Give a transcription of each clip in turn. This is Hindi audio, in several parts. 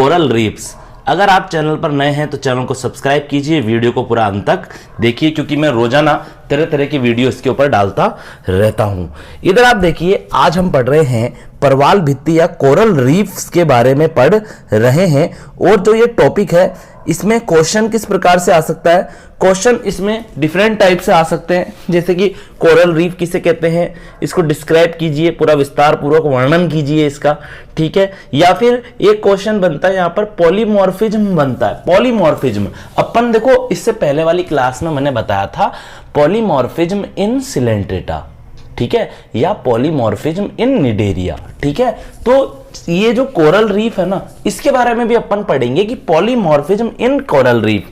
Coral reefs. अगर आप चैनल पर नए हैं तो चैनल को सब्सक्राइब कीजिए, वीडियो को पूरा अंत तक देखिए क्योंकि मैं रोजाना तरह तरह की वीडियो इसके ऊपर डालता रहता हूं। इधर आप देखिए, आज हम पढ़ रहे हैं परवाल भित्ति या कोरल रीफ्स के बारे में पढ़ रहे हैं। और जो ये टॉपिक है इसमें क्वेश्चन किस प्रकार से आ सकता है, क्वेश्चन इसमें डिफरेंट टाइप से आ सकते हैं। जैसे कि कोरल रीफ किसे कहते हैं, इसको डिस्क्राइब कीजिए, पूरा विस्तार पूर्वक वर्णन कीजिए इसका, ठीक है। या फिर एक क्वेश्चन बनता है यहाँ पर पॉलीमॉर्फिज्म बनता है। पॉलीमॉर्फिज्म अपन देखो, इससे पहले वाली क्लास में मैंने बताया था पॉलीमॉर्फिज्म इन सिलेंट्रेटा, ठीक है, या पॉलीमॉर्फिज्म इन निडेरिया, ठीक है। तो ये जो कोरल रीफ है ना, इसके बारे में भी अपन पढ़ेंगे कि पॉलीमॉर्फिज्म इन कोरल रीफ।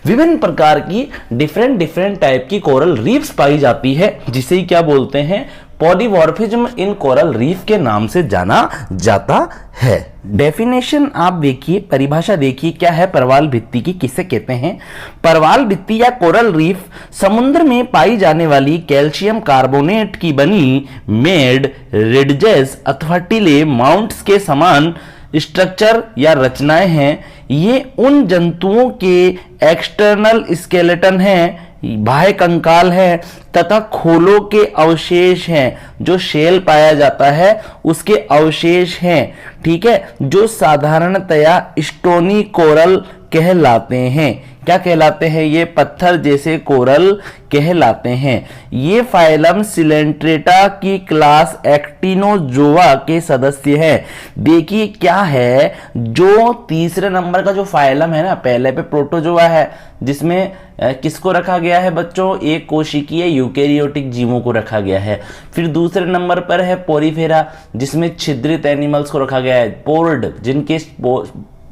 विभिन्न प्रकार की डिफरेंट टाइप की कोरल रीफ्स पाई जाती है, जिसे क्या बोलते हैं, पॉलीमॉर्फिज्म इन कोरल रीफ के नाम से जाना जाता है। डेफिनेशन आप देखिए, परिभाषा देखिए क्या है परवाल भित्ति की, किसे कहते हैं। परवाल भित्ति या कोरल रीफ समुद्र में पाई जाने वाली कैल्शियम कार्बोनेट की बनी मेड, रिडजेस अथवा टिले माउंट्स के समान स्ट्रक्चर या रचनाएं हैं। ये उन जंतुओं के एक्सटर्नल स्केलेटन हैं, बाह्य कंकाल है, तथा खोलों के अवशेष हैं, जो शेल पाया जाता है उसके अवशेष हैं, ठीक है, जो साधारणतया स्टोनी कोरल कहलाते हैं। क्या कहलाते हैं, ये पत्थर जैसे कोरल कहलाते हैं। ये फाइलम सिलेंट्रेटा की क्लास एक्टिनोजोआ के सदस्य हैं। देखिए क्या है, जो तीसरे नंबर का जो फाइलम है ना, पहले पे प्रोटोजोआ है जिसमें किसको रखा गया है बच्चों, एक कोशिकीय यूकेरियोटिक जीवों को रखा गया है। फिर दूसरे नंबर पर है पोरीफेरा, जिसमें छिद्रित एनिमल्स को रखा गया है। पोर्ड,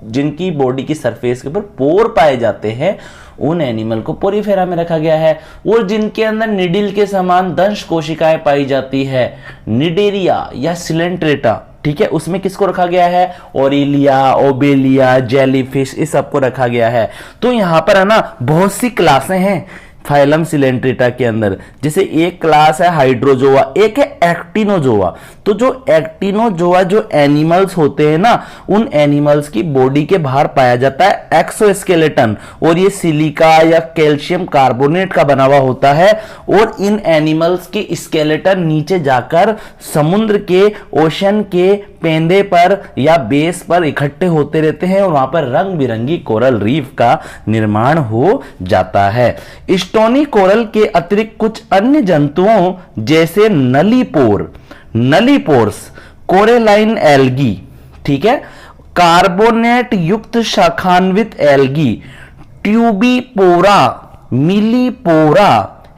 जिनकी बॉडी की सरफेस के ऊपर पोर पाए जाते हैं, उन एनिमल को पोरीफेरा में रखा गया है। और जिनके अंदर निडिल के समान दंश कोशिकाएं पाई जाती है, निडेरिया या सिलेंट्रेटा, ठीक है, उसमें किसको रखा गया है, ओरिलिया, ओबेलिया, जेलीफिश, इस सबको रखा गया है। तो यहां पर है ना बहुत सी क्लासें हैं फाइलम सिलेंट्रेटा के अंदर। जैसे एक क्लास है हाइड्रोजोआ, एक है एक्टिनोजोआ। तो जो एक्टिनोजोआ जो एनिमल्स होते हैं ना, उन एनिमल्स की बॉडी के बाहर पाया जाता है एक्सोस्केलेटन, और ये सिलिका या कैल्शियम कार्बोनेट का बना हुआ होता है। और इन एनिमल्स के स्केलेटन नीचे जाकर समुद्र के, ओशन के पेंदे पर या बेस पर इकट्ठे होते रहते हैं, और वहां पर रंग बिरंगी कोरल रीफ का निर्माण हो जाता है। स्टोनी कोरल के अतिरिक्त कुछ अन्य जंतुओं जैसे नलीपोर्स, कोरेलाइन एल्गी, ठीक है, कार्बोनेट युक्त शाखान्वित एल्गी, ट्यूबीपोरा, मिलीपोरा,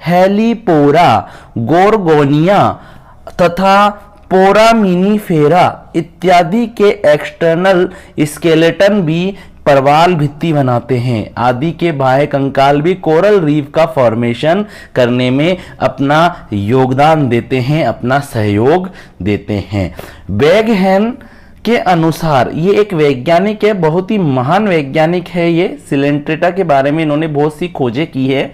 हेलीपोरा, गोर्गोनिया तथा पोरामिनीफेरा इत्यादि के एक्सटर्नल स्केलेटन भी परवाल भित्ति बनाते हैं। आदि के बाह्य कंकाल भी कोरल रीफ का फॉर्मेशन करने में अपना योगदान देते हैं, अपना सहयोग देते हैं। वेगहेन के अनुसार, ये एक वैज्ञानिक है, बहुत ही महान वैज्ञानिक है ये, सिलेंट्रेटा के बारे में इन्होंने बहुत सी खोजें की है।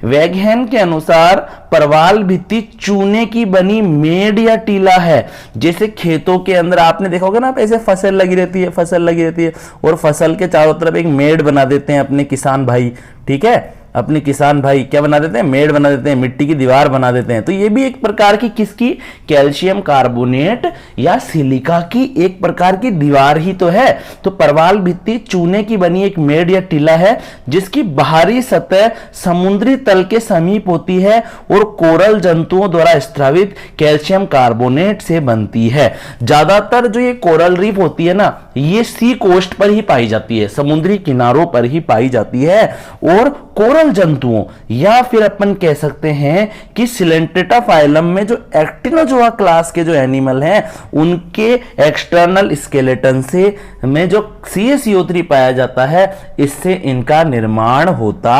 वेगहेन के अनुसार परवाल भित्ति चूने की बनी मेड या टीला है। जैसे खेतों के अंदर आपने देखा होगा ना, ऐसे फसल लगी रहती है, और फसल के चारों तरफ एक मेड बना देते हैं अपने किसान भाई, ठीक है, अपने किसान भाई क्या बना देते हैं, मेड बना देते हैं, मिट्टी की दीवार बना देते हैं। तो ये भी एक प्रकार की किसकी, कैल्शियम कार्बोनेट या सिलिका की एक प्रकार की दीवार ही तो है। तो परवाल भित्ति चूने की बनी एक मेड या टीला है, जिसकी बाहरी सतह समुद्री तल के समीप होती है और कोरल जंतुओं द्वारा स्रावित कैल्शियम कार्बोनेट से बनती है। ज्यादातर जो ये कोरल रीफ होती है ना, ये सी कोस्ट पर ही पाई जाती है, समुद्री किनारों पर ही पाई जाती है। और कोरल जंतुओं या फिर अपन कह सकते हैं कि सिलेंट्रेटा फाइलम में जो एक्टिनोजोआ क्लास के जो एनिमल हैं, उनके एक्सटर्नल स्केलेटन से में जो CaCO3 पाया जाता है, इससे इनका निर्माण होता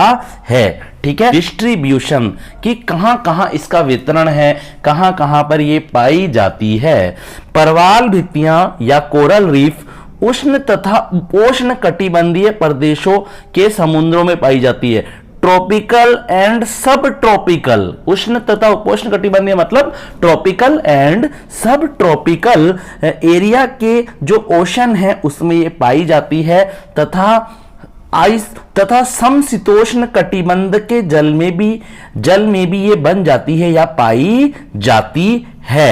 है, ठीक है। डिस्ट्रीब्यूशन कि कहां कहां इसका वितरण है, कहां कहां पर ये पाई जाती है। परवाल भित्तियां या कोरल रीफ उष्ण तथा उपोष्ण कटिबंधीय प्रदेशों के समुद्रों में पाई जाती है। ट्रॉपिकल एंड सब ट्रॉपिकल, उष्ण तथा उपोष्ण कटिबंधीय मतलब ट्रॉपिकल एंड सब ट्रॉपिकल एरिया के जो ओशन है उसमें ये पाई जाती है, तथा आइस तथा समशीतोष्ण कटिबंध के जल में भी ये बन जाती है या पाई जाती है।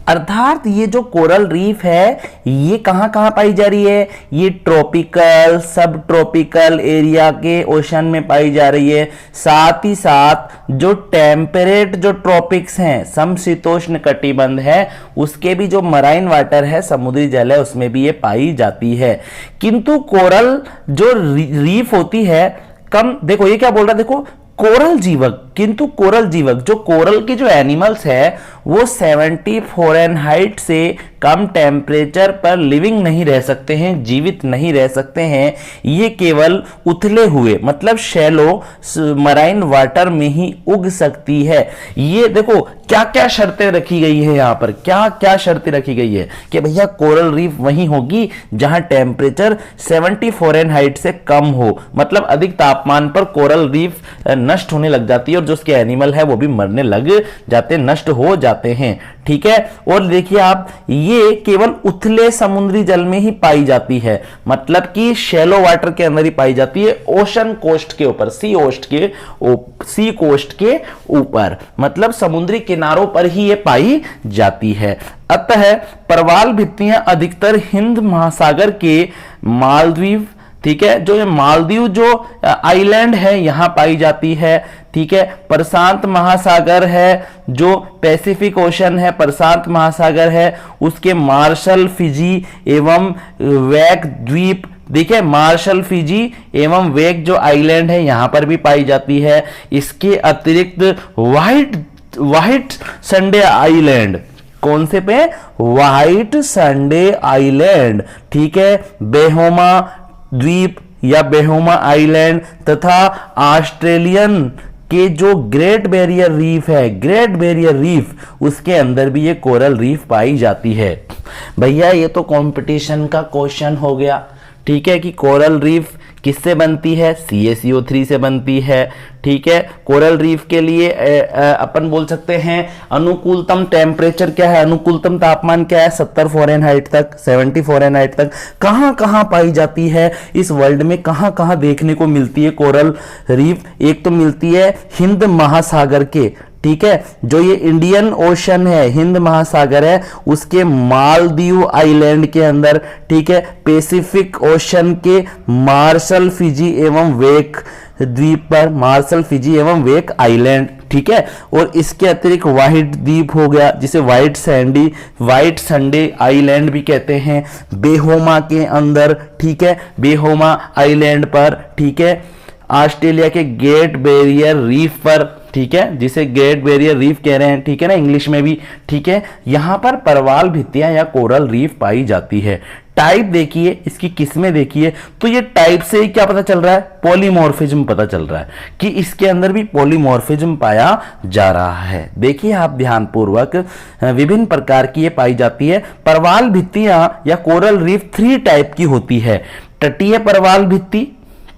अर्थात ये जो कोरल रीफ है ये कहां कहां पाई जा रही है, ये ट्रॉपिकल सब ट्रॉपिकल एरिया के ओशन में पाई जा रही है, साथ ही साथ जो टेम्परेट जो ट्रॉपिक्स हैं समशीतोष्ण कटिबंध है उसके भी जो मराइन वाटर है समुद्री जल है उसमें भी ये पाई जाती है। किंतु कोरल जो रीफ होती है कम, देखो ये क्या बोल रहा है, देखो कोरल जीवक, किंतु कोरल जीवक जो कोरल के जो एनिमल्स है वो 70 फ़ारेनहाइट से कम टेम्परेचर पर लिविंग नहीं रह सकते हैं, जीवित नहीं रह सकते हैं। ये केवल उथले हुए मतलब शैलो मराइन वाटर में ही उग सकती है। ये देखो क्या क्या शर्तें रखी गई है यहाँ पर, क्या क्या शर्तें रखी गई है कि भैया कोरल रीफ वहीं होगी जहां टेम्परेचर 70 फ़ारेनहाइट से कम हो, मतलब अधिक तापमान पर कोरल रीफ नष्ट होने लग जाती है और जो उसके एनिमल है वो भी मरने लग जाते, नष्ट हो जाते हैं। ठीक है, और देखिए आप ये केवल उथले समुद्री जल में ही पाई जाती है, मतलब कि शैलो वाटर के अंदर ही पाई जाती है, ओशन कोस्ट के ऊपर, सी कोस्ट के ऊपर, मतलब समुद्री किनारों पर ही ये पाई जाती है। अतः प्रवाल भित्तियां अधिकतर हिंद महासागर के मालदीव, ठीक है, जो ये मालदीव जो आइलैंड है यहां पाई जाती है। ठीक है, प्रशांत महासागर है जो पैसिफिक ओशन है, प्रशांत महासागर है, उसके मार्शल, फिजी एवं वैक द्वीप, देखिए मार्शल, फिजी एवं वेक जो आइलैंड है यहां पर भी पाई जाती है। इसके अतिरिक्त व्हाइट संडे आइलैंड, कौन से पे, व्हाइट संडे आइलैंड, ठीक है, बेहोमा द्वीप या बेहोमा आइलैंड तथा ऑस्ट्रेलियन के जो ग्रेट बैरियर रीफ है, ग्रेट बैरियर रीफ, उसके अंदर भी ये कोरल रीफ पाई जाती है। भैया ये तो कंपटीशन का क्वेश्चन हो गया, ठीक है, कि कोरल रीफ किससे बनती है, CaCO3 से बनती है। ठीक है, कोरल रीफ के लिए अपन बोल सकते हैं अनुकूलतम टेम्परेचर क्या है, अनुकूलतम तापमान क्या है, 70 फ़ारेनहाइट तक, 70 फ़ारेनहाइट तक। कहां कहां पाई जाती है इस वर्ल्ड में, कहां कहां देखने को मिलती है कोरल रीफ, एक तो मिलती है हिंद महासागर के, ठीक है, जो ये इंडियन ओशन है, हिंद महासागर है, उसके मालदीव आइलैंड के अंदर, ठीक है, पैसिफिक ओशन के मार्शल, फिजी एवं वेक द्वीप पर, मार्शल, फिजी एवं वेक आइलैंड, ठीक है, और इसके अतिरिक्त व्हाइट द्वीप हो गया जिसे व्हाइट संडे आइलैंड भी कहते हैं, बेहोमा के अंदर, ठीक है, बेहोमा आइलैंड पर, ठीक है, ऑस्ट्रेलिया के ग्रेट बैरियर रीफ पर, ठीक है, जिसे ग्रेट बैरियर रीफ कह रहे हैं, ठीक है ना, इंग्लिश में भी, ठीक है, यहां पर प्रवाल भित्तियां या कोरल रीफ पाई जाती है। टाइप देखिए, इसकी किस्में देखिए, तो ये टाइप से ही क्या पता चल रहा है, पॉलीमॉर्फिज्म पता चल रहा है कि इसके अंदर भी पॉलीमॉर्फिज्म पाया जा रहा है। देखिए आप ध्यानपूर्वक, विभिन्न प्रकार की ये पाई जाती है। प्रवाल भित्तियां या कोरल रीफ 3 टाइप की होती है, तटीय प्रवाल भित्ति,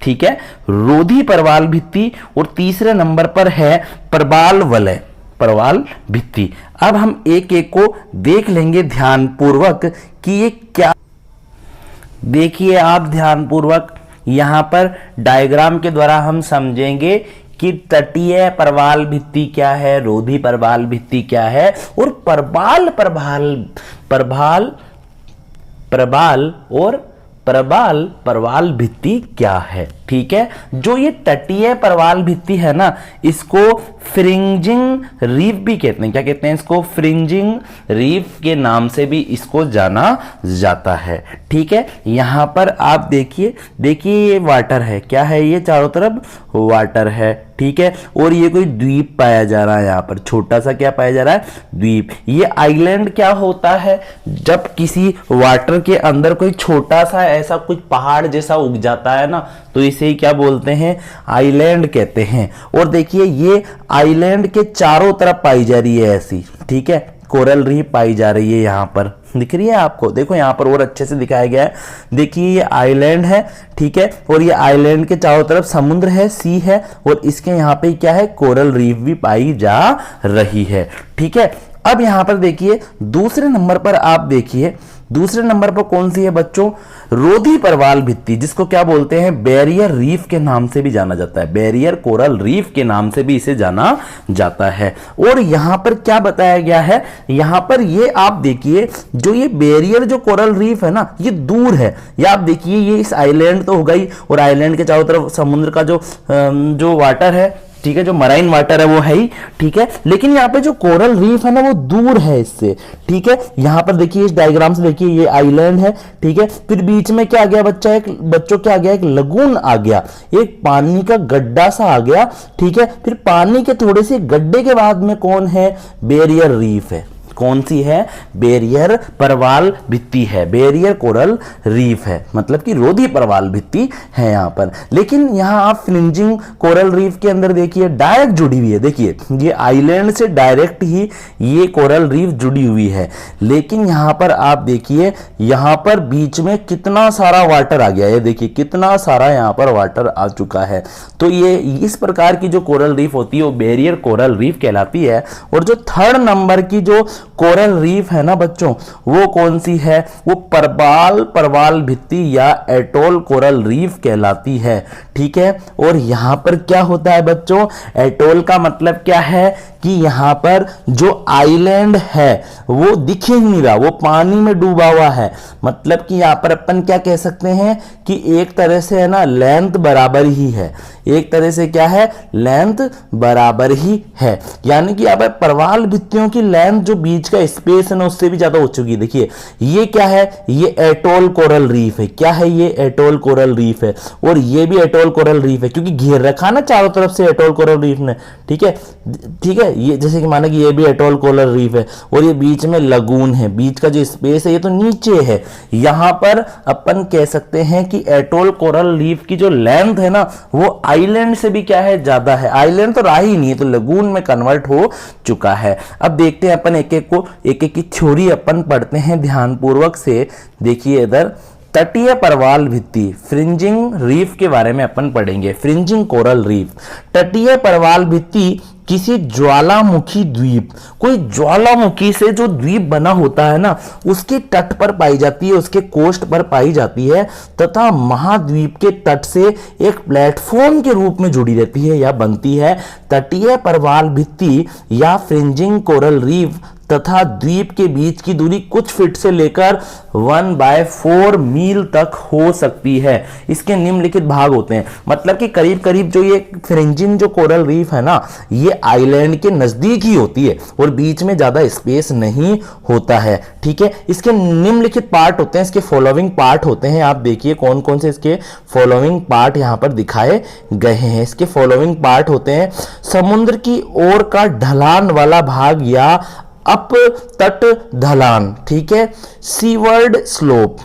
ठीक है, रोधी प्रवाल भित्ति, और तीसरे नंबर पर है प्रवाल वलय, प्रवाल भित्ति। अब हम एक एक को देख लेंगे ध्यानपूर्वक कि ये क्या, देखिए आप ध्यानपूर्वक, यहां पर डायग्राम के द्वारा हम समझेंगे कि तटीय प्रवाल भित्ति क्या है, रोधी प्रवाल भित्ति क्या है, और प्रवाल भित्ति क्या है। ठीक है, जो ये तटीय प्रवाल भित्ति है ना, इसको फ्रिंजिंग रीफ भी कहते हैं। क्या कहते हैं इसको, फ्रिंजिंग रीफ के नाम से भी इसको जाना जाता है। ठीक है, यहां पर आप देखिए ये वाटर है, क्या है ये, चारों तरफ वाटर है, ठीक है, और ये कोई द्वीप पाया जा रहा है, यहां पर छोटा सा क्या पाया जा रहा है, द्वीप। ये आइलैंड क्या होता है, जब किसी वाटर के अंदर कोई छोटा सा ऐसा कुछ पहाड़ जैसा उग जाता है ना, तो इसे ही क्या बोलते हैं, आइलैंड कहते हैं। और देखिए ये आइलैंड के चारों तरफ पाई जा रही है ऐसी, ठीक है, कोरल रीफ पाई जा रही है। यहाँ पर दिख रही है आपको, देखो यहाँ पर और अच्छे से दिखाया गया है। देखिए ये आइलैंड है, ठीक है, और ये आइलैंड के चारों तरफ समुद्र है, सी है, और इसके यहाँ पे क्या है, कोरल रीफ भी पाई जा रही है, ठीक है। अब यहाँ पर देखिए दूसरे नंबर पर, आप देखिए दूसरे नंबर पर कौन सी है बच्चों, रोधी परवाल भित्ति, जिसको क्या बोलते हैं, बैरियर रीफ के नाम से भी जाना जाता है, बैरियर कोरल रीफ के नाम से भी इसे जाना जाता है। और यहां पर क्या बताया गया है, यहां पर ये आप देखिए जो ये बैरियर जो कोरल रीफ है ना, ये दूर है। ये आप देखिए ये इस आइलैंड तो हो गई, और आइलैंड के चारों तरफ समुद्र का जो वाटर है, ठीक है, जो मराइन वाटर है वो है ही, ठीक है, लेकिन यहाँ पे जो कोरल रीफ है ना वो दूर है इससे, ठीक है। यहाँ पर देखिए इस डायग्राम से देखिए ये आइलैंड है, ठीक है, फिर बीच में क्या आ गया बच्चों क्या आ गया, एक लगून आ गया, एक पानी का गड्ढा सा आ गया, ठीक है। फिर पानी के थोड़े से गड्ढे के बाद में कौन है, बैरियर रीफ है। कौन सी है, बैरियर परवाल भित्ति है, बैरियर कोरल रीफ है, मतलब कि रोधी परवाल भित्ति है यहाँ पर। लेकिन यहाँ आप फ्रिंजिंग कोरल रीफ के अंदर देखिए डायरेक्ट जुड़ी हुई है, देखिए ये आइलैंड से डायरेक्ट ही ये कोरल रीफ जुड़ी हुई है। लेकिन यहाँ पर आप देखिए यहाँ पर बीच में कितना सारा वाटर आ गया है, देखिए कितना सारा यहाँ पर वाटर आ चुका है। तो ये इस प्रकार की जो कोरल रीफ होती है वो बैरियर कोरल रीफ कहलाती है। और जो थर्ड नंबर की जो कोरल रीफ है ना बच्चों, वो कौन सी है, वो परवाल भित्ति या एटोल कोरल रीफ कहलाती है, ठीक है। और यहां पर क्या होता है बच्चों, एटोल का मतलब क्या है कि यहां पर जो आइलैंड है वो दिख ही नहीं रहा, वो पानी में डूबा हुआ है। मतलब कि यहां पर अपन क्या कह सकते हैं कि एक तरह से है ना लेंथ बराबर ही है, एक तरह से क्या है, लेंथ बराबर ही है। यानी कि यहां पर परवाल भित्तियों की लेंथ जो बीच का स्पेस है ना उससे भी ज्यादा हो चुकी है। देखिए ये क्या है, ये एटोल कोरल रीफ है, क्या है ये, एटोल कोरल रीफ है। और ये भी एटोल कोरल रीफ है क्योंकि घेर रखा ना चारों तरफ से एटोल कोरल रीफ ने, ठीक है, ठीक है। ये जैसे कि माना कि ये भी एटोल कोरल रीफ है, और ये बीच में लगून है, बीच का जो स्पेस है ये तो नीचे है। यहां पर अपन कह सकते हैं कि एटोल कोरल रीफ की जो लेंथ है ना वो आइलैंड से भी क्या है, ज्यादा है। आइलैंड तो रहा ही नहीं है, तो लगून में कन्वर्ट हो चुका है। अब देखते हैं अपन एक एक की थ्योरी अपन पढ़ते हैं ध्यानपूर्वक से। देखिए इधर तटीय परवाल भित्ति, फ्रिंजिंग रीफ के बारे में अपन पढ़ेंगे, फ्रिंजिंग कोरल रीफ। तटीय परवाल भित्ति किसी ज्वालामुखी द्वीप, कोई ज्वालामुखी से जो द्वीप बना होता है ना उसके तट पर पाई जाती है, उसके कोस्ट पर पाई जाती है, तथा महाद्वीप के तट से एक प्लेटफॉर्म के रूप में जुड़ी रहती है या बनती है। तटीय परवाल भित्ति या फ्रिंजिंग कोरल रीफ तथा द्वीप के बीच की दूरी कुछ फीट से लेकर 1/4 मील तक हो सकती है। इसके निम्नलिखित भाग होते हैं, मतलब कि करीब करीब जो ये फ्रिंजिंग जो कोरल रीफ है ना ये आइलैंड के नजदीक ही होती है और बीच में ज्यादा स्पेस नहीं होता है, ठीक है। इसके निम्नलिखित पार्ट होते हैं, इसके फॉलोइंग पार्ट होते हैं। आप देखिए कौन कौन से इसके फॉलोइंग पार्ट यहां पर दिखाए गए हैं। इसके फॉलोइंग पार्ट होते हैं, समुद्र की ओर का ढलान वाला भाग या अप तट ढलान, ठीक है। सीवर्ड स्लोप,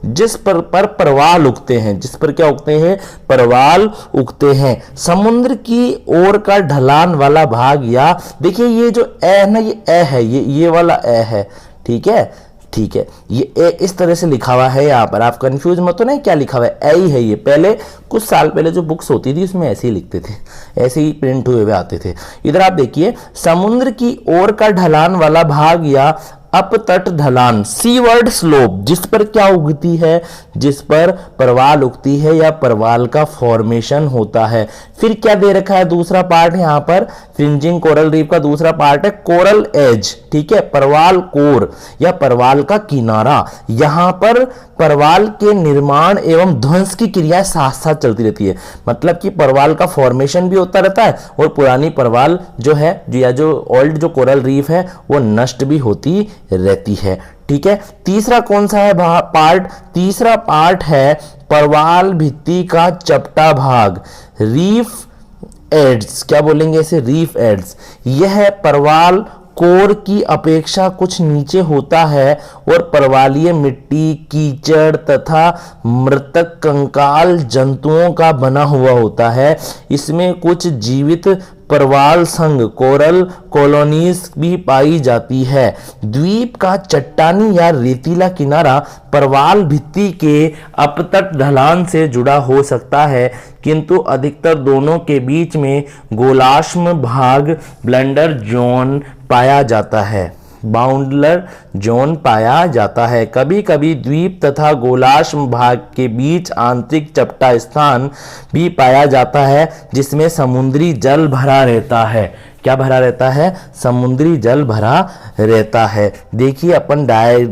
जिस पर परवाल उगते हैं, जिस पर क्या उगते हैं, परवाल उगते हैं। समुद्र की ओर का ढलान वाला भाग या देखिए ये जो ए है ना, ये ए है, ये वाला ए है, ठीक है, ठीक है। ये ए इस तरह से लिखा हुआ है यहाँ पर, आप कंफ्यूज मत हो ना क्या लिखा हुआ है, ए ही है ये। पहले कुछ साल पहले जो बुक्स होती थी उसमें ऐसे ही लिखते थे, ऐसे ही प्रिंट हुए हुए आते थे। इधर आप देखिए समुद्र की ओर का ढलान वाला भाग या अप तट ढलान, सीवर्ड स्लोप, जिस पर क्या उगती है, जिस पर परवाल उगती है या परवाल का फॉर्मेशन होता है। फिर क्या दे रखा है दूसरा पार्ट यहाँ पर, फ्रिंजिंग कोरल रीफ का दूसरा पार्ट है कोरल एज, ठीक है, परवाल कोर या परवाल का किनारा। यहाँ पर परवाल के निर्माण एवं ध्वंस की क्रियाएं साथ साथ चलती रहती है, मतलब कि परवाल का फॉर्मेशन भी होता रहता है और पुरानी परवाल जो है या जो ओल्ड जो कोरल रीफ है वो नष्ट भी होती रहती है, ठीक है। तीसरा कौन सा है पार्ट, तीसरा पार्ट है परवाल भित्ति का चपटा भाग, रीफ एड्स, क्या बोलेंगे इसे, रीफ एड्स। यह परवाल कोर की अपेक्षा कुछ नीचे होता है और पर्वालीय मिट्टी, कीचड़ तथा मृतक कंकाल जंतुओं का बना हुआ होता है। इसमें कुछ जीवित प्रवाल संघ कोरल कॉलोनीज भी पाई जाती है। द्वीप का चट्टानी या रेतीला किनारा प्रवाल भित्ति के अपतट ढलान से जुड़ा हो सकता है, किंतु अधिकतर दोनों के बीच में गोलाश्म भाग ब्लेंडर जोन पाया जाता है, बाउंडलर जोन पाया जाता है। कभी कभी द्वीप तथा गोलाश्म भाग के बीच आंतरिक चपटा स्थान भी पाया जाता है, जिसमें समुद्री जल भरा रहता है। क्या भरा रहता है? समुद्री जल भरा रहता है। देखिए अपन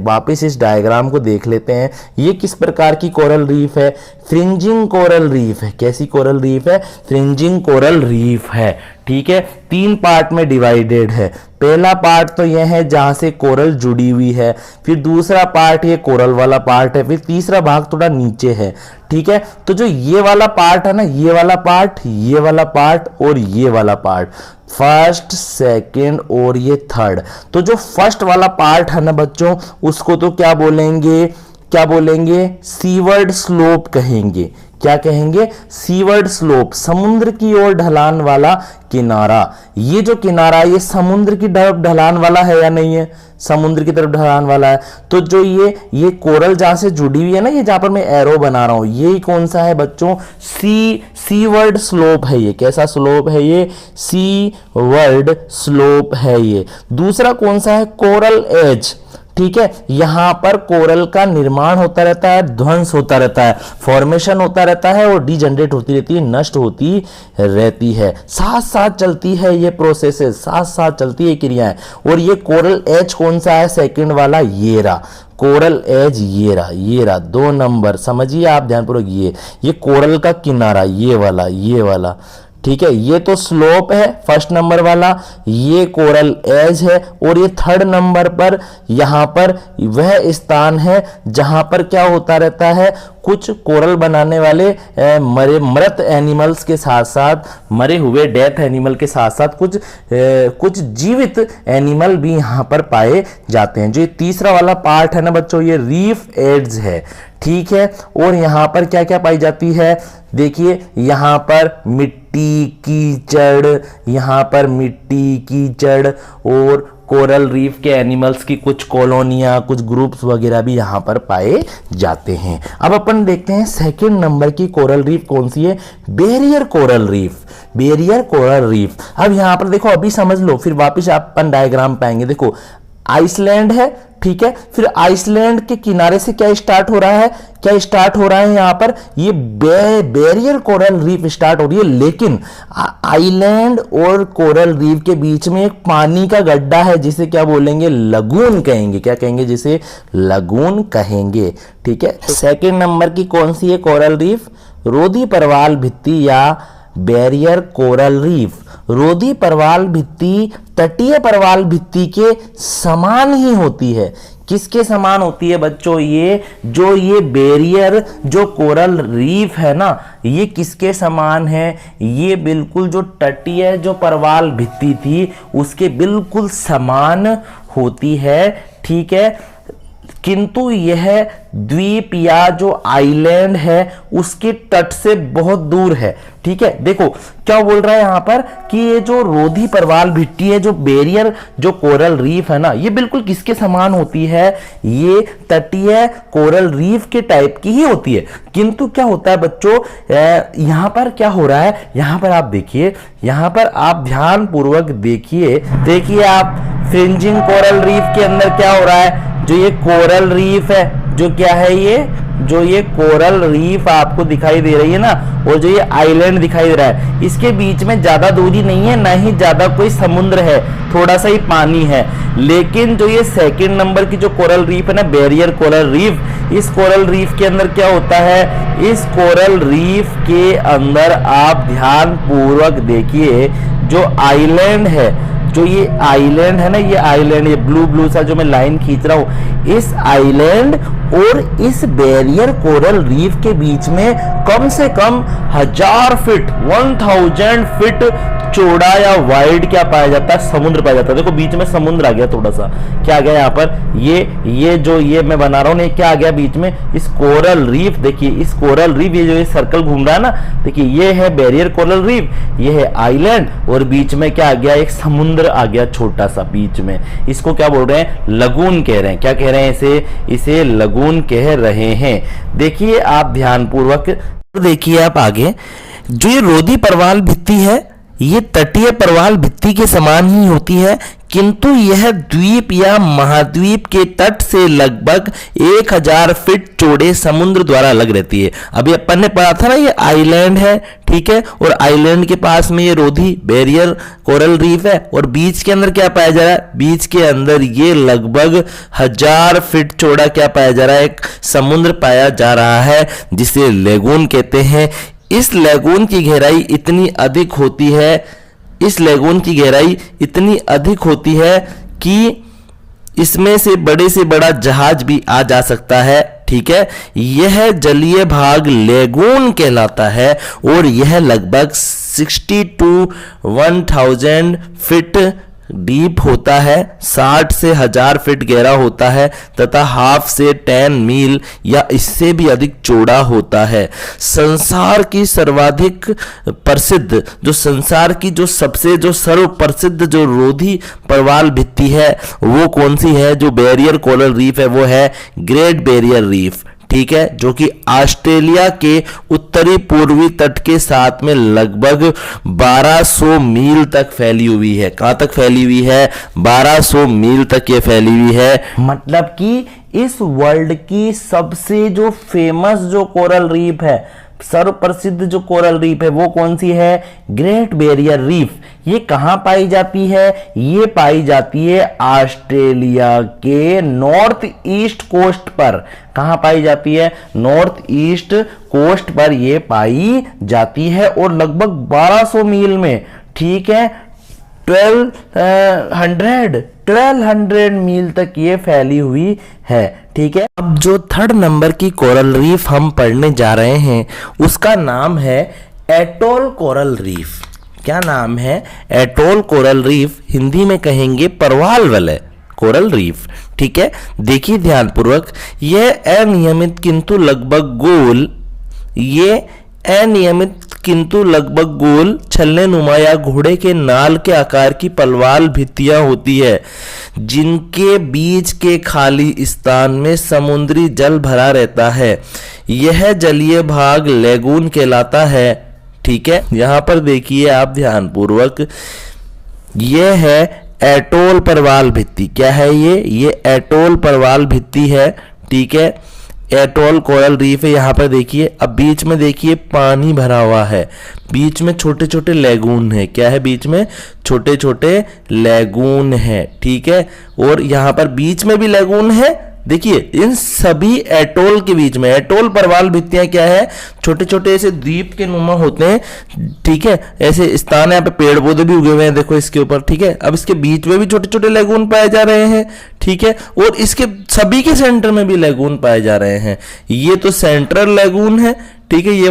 वापस इस डायग्राम को देख लेते हैं। ये किस प्रकार की कोरल रीफ है? फ्रिंजिंग कोरल रीफ है। कैसी कोरल रीफ है? फ्रिंजिंग कोरल रीफ है। ठीक है, 3 पार्ट में डिवाइडेड है। पहला पार्ट तो यह है जहां से कोरल जुड़ी हुई है, फिर दूसरा पार्ट ये कोरल वाला पार्ट है, फिर तीसरा भाग थोड़ा नीचे है। ठीक है, तो जो ये वाला पार्ट है ना, ये वाला पार्ट, ये वाला पार्ट और ये वाला पार्ट, फर्स्ट, सेकंड और ये थर्ड, तो जो फर्स्ट वाला पार्ट है ना बच्चों, उसको तो क्या बोलेंगे? क्या बोलेंगे? सीवर्ड स्लोप कहेंगे। क्या कहेंगे? सीवर्ड स्लोप, समुद्र की ओर ढलान वाला किनारा। ये जो किनारा ये समुद्र की तरफ ढलान वाला है या नहीं है? समुद्र की तरफ ढलान वाला है। तो जो ये कोरल जहां से जुड़ी हुई है ना, ये जहां पर मैं एरो बना रहा हूं, ये कौन सा है बच्चों? सीवर्ड स्लोप है ये। कैसा स्लोप है ये? सीवर्ड स्लोप है ये। दूसरा कौन सा है? Coral edge. ठीक है, यहां पर कोरल का निर्माण होता रहता है, ध्वंस होता रहता है, फॉर्मेशन होता रहता है और डीजनरेट होती रहती है, नष्ट होती रहती है। साथ साथ चलती है ये प्रोसेसेस, साथ साथ चलती है क्रियाएं। और ये कोरल एज कौन सा है? सेकंड वाला, ये रहा कोरल एज, ये रहा 2 नंबर। समझिए आप ध्यानपूर्वक, ये कोरल का किनारा, ये वाला। ठीक है, ये तो स्लोप है फर्स्ट नंबर वाला, ये कोरल एज है, और ये थर्ड नंबर पर यहां पर वह स्थान है जहां पर क्या होता रहता है? कुछ कोरल बनाने वाले मृत एनिमल्स के साथ साथ, मरे हुए डेथ एनिमल के साथ साथ कुछ जीवित एनिमल भी यहां पर पाए जाते हैं। जो ये तीसरा वाला पार्ट है ना बच्चों, ये रीफ एड्स है। ठीक है, और यहां पर क्या क्या पाई जाती है? देखिए यहां पर मिट्टी, कीचड़, यहां पर मिट्टी, कीचड़ और कोरल रीफ के एनिमल्स की कुछ कॉलोनियां, कुछ ग्रुप्स वगैरह भी यहां पर पाए जाते हैं। अब अपन देखते हैं सेकंड नंबर की कोरल रीफ कौन सी है? Barrier coral reef. Barrier coral reef. अब यहां पर देखो, अभी समझ लो, फिर वापस अपन डायग्राम पाएंगे। देखो आइसलैंड है, ठीक है, फिर आइसलैंड के किनारे से क्या स्टार्ट हो रहा है? क्या स्टार्ट हो रहा है यहां पर? ये बैरियर कोरल रीफ स्टार्ट हो रही है, लेकिन आइलैंड और कोरल रीफ के बीच में एक पानी का गड्ढा है, जिसे क्या बोलेंगे? लगून कहेंगे। क्या कहेंगे? जिसे लगून कहेंगे। ठीक है, सेकंड नंबर की कौन सी है कोरल रीफ? रोधी परवाल भित्ति या बैरियर कोरल रीफ। रोधी परवाल भित्ति तटीय परवाल भित्ति के समान ही होती है। किसके समान होती है बच्चों? ये बैरियर जो कोरल रीफ है ना, ये किसके समान है? ये बिल्कुल जो तटीय जो परवाल भित्ति थी उसके बिल्कुल समान होती है। ठीक है, किंतु यह द्वीप या जो आइलैंड है उसके तट से बहुत दूर है। ठीक है, देखो क्या बोल रहा है यहां पर कि ये जो रोधी परवाल भिट्टी है, जो बैरियर जो कोरल रीफ है ना, ये बिल्कुल किसके समान होती है? ये तटीय कोरल रीफ के टाइप की ही होती है। किंतु क्या होता है बच्चों, यहां पर क्या हो रहा है? यहां पर आप देखिए, यहां पर आप ध्यान पूर्वक देखिए आप फ्रिंजिंग कोरल रीफ के अंदर क्या हो रहा है? जो ये कोरल रीफ है, जो क्या है ये कोरल रीफ आपको दिखाई दे रही है ना, और जो ये आइलैंड दिखाई दे रहा है, इसके बीच में ज्यादा दूरी नहीं है, ना ही ज्यादा कोई समुद्र है, थोड़ा सा ही पानी है। लेकिन जो ये सेकंड नंबर की जो कोरल रीफ है ना, बैरियर कोरल रीफ, इस कोरल रीफ के अंदर क्या होता है? इस कोरल रीफ के अंदर आप ध्यान पूर्वक देखिए, जो आइलैंड है, जो ये आइलैंड है ना, ये आइलैंड, ये ब्लू सा जो मैं लाइन खींच रहा हूं, इस आइलैंड और इस बैरियर कोरल रीफ के बीच में कम से कम 1000 फीट 1000 फीट चौड़ा या वाइड क्या पाया जाता है, समुद्र पाया जाता है। देखो बीच में समुद्र आ गया, थोड़ा सा क्या आ गया यहाँ पर, ये जो ये मैं बना रहा हूँ ये क्या आ गया बीच में, इस कोरल रीफ। देखिए इस कोरल रीफ, ये जो ये सर्कल घूम रहा है ना, देखिए ये है बैरियर कोरल रीफ, ये है आइलैंड, और बीच में क्या आ गया, एक समुद्र आ गया छोटा सा बीच में। इसको क्या बोल रहे हैं, लगून कह रहे हैं। क्या कह रहे हैं इसे लगून कह रहे हैं। देखिए आप ध्यानपूर्वक देखिए, आप आगे जो ये रोधी परवाल भित्ति है ये तटीय परवाल भित्ति के समान ही होती है, किंतु यह द्वीप या महाद्वीप के तट से लगभग 1000 फीट चौड़े समुद्र द्वारा अलग रहती है। अभी अपन ने पढ़ा था ना, ये आइलैंड है, ठीक है, और आइलैंड के पास में ये रोधी बैरियर कोरल रीफ है, और बीच के अंदर क्या पाया जा रहा है, बीच के अंदर ये लगभग 1000 फीट चौड़ा क्या पाया जा रहा है, एक समुद्र पाया जा रहा है जिसे लेगून कहते हैं। इस लेगून की गहराई इतनी अधिक होती है, इस लेगून की गहराई इतनी अधिक होती है कि इसमें से बड़ा जहाज भी आ जा सकता है, ठीक है। यह जलीय भाग लेगून कहलाता है और यह लगभग 60 to 1000 फीट डीप होता है, 60 से 1000 फीट गहरा होता है तथा हाफ से 10 मील या इससे भी अधिक चौड़ा होता है। संसार की सर्वाधिक प्रसिद्ध, जो संसार की जो सबसे जो सर्व प्रसिद्ध जो रोधी परवाल भित्ति है वो कौन सी है, जो बैरियर कोरल रीफ है वो है ग्रेट बैरियर रीफ, ठीक है, जो कि ऑस्ट्रेलिया के उत्तरी पूर्वी तट के साथ में लगभग 1200 मील तक फैली हुई है। कहां तक फैली हुई है, 1200 मील तक ये फैली हुई है। मतलब कि इस वर्ल्ड की सबसे जो फेमस जो कोरल रीफ है, सर्व प्रसिद्ध जो कोरल रीफ है वो कौन सी है, ग्रेट बैरियर रीफ। ये कहां पाई जाती है, ये पाई जाती है ऑस्ट्रेलिया के नॉर्थ ईस्ट कोस्ट पर। कहां पाई जाती है, नॉर्थ ईस्ट कोस्ट पर ये पाई जाती है, और लगभग 1200 मील में, ठीक है, 1200 मील तक ये फैली हुई है, ठीक है। अब जो 3rd नंबर की कोरल रीफ हम पढ़ने जा रहे हैं उसका नाम है एटोल कोरल रीफ। क्या नाम है, एटोल कोरल रीफ, हिंदी में कहेंगे परवाल वाले कोरल रीफ, ठीक है। देखिए ध्यानपूर्वक, यह अनियमित किंतु लगभग गोल, ये अनियमित किंतु लगभग गोल छलने नुमा या घोड़े के नाल के आकार की पलवाल भित्तियां होती है, जिनके बीच के खाली स्थान में समुद्री जल भरा रहता है। यह जलीय भाग लेगून कहलाता है, ठीक है। यहां पर देखिए आप ध्यानपूर्वक, यह है एटोल परवाल भित्ति। क्या है ये एटोल परवाल भित्ति है, ठीक है। एटोल कोरल रीफ है, यहाँ पर देखिए। अब बीच में देखिए पानी भरा हुआ है, बीच में छोटे छोटे लेगून है। क्या है, बीच में छोटे छोटे लेगून है, ठीक है। और यहाँ पर बीच में भी लेगून है। देखिए इन सभी एटोल के बीच में, एटोल परवाल भित्तियां क्या है, छोटे छोटे ऐसे द्वीप के नुमा होते हैं, ठीक है, ऐसे स्थान है, यहाँ पे पेड़ पौधे भी उगे हुए हैं देखो इसके ऊपर, ठीक है। अब इसके बीच में भी छोटे छोटे लेगून पाए जा रहे हैं, ठीक है, और इसके सभी के सेंटर में भी लेगून पाए जा रहे हैं। ये तो सेंट्रल लेगून है, ठीक है, ये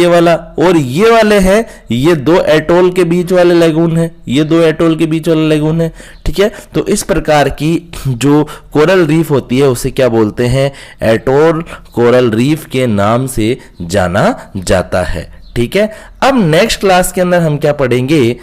वाला और ये वाले हैं, ये 2 एटोल के बीच वाले लेगून है, ये 2 एटोल के बीच वाले लेगून है, ठीक है। तो इस प्रकार की जो कोरल रीफ होती है उसे क्या बोलते हैं, एटोल कोरल रीफ के नाम से जाना जाता है, ठीक है। अब नेक्स्ट क्लास के अंदर हम क्या पढ़ेंगे,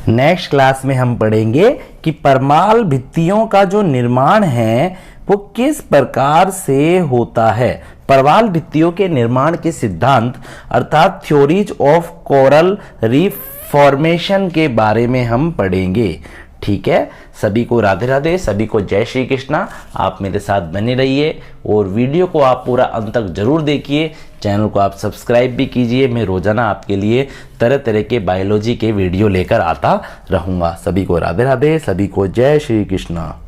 नेक्स्ट क्लास में हम पढ़ेंगे कि परमाल भित्तियों का जो निर्माण है वो किस प्रकार से होता है। परवाल भित्तियों के निर्माण के सिद्धांत अर्थात theories of coral reef formation के बारे में हम पढ़ेंगे, ठीक है। सभी को राधे राधे, सभी को जय श्री कृष्णा। आप मेरे साथ बने रहिए और वीडियो को आप पूरा अंत तक जरूर देखिए। चैनल को आप सब्सक्राइब भी कीजिए। मैं रोजाना आपके लिए तरह तरह के बायोलॉजी के वीडियो लेकर आता रहूँगा। सभी को राधे राधे, सभी को जय श्री कृष्णा।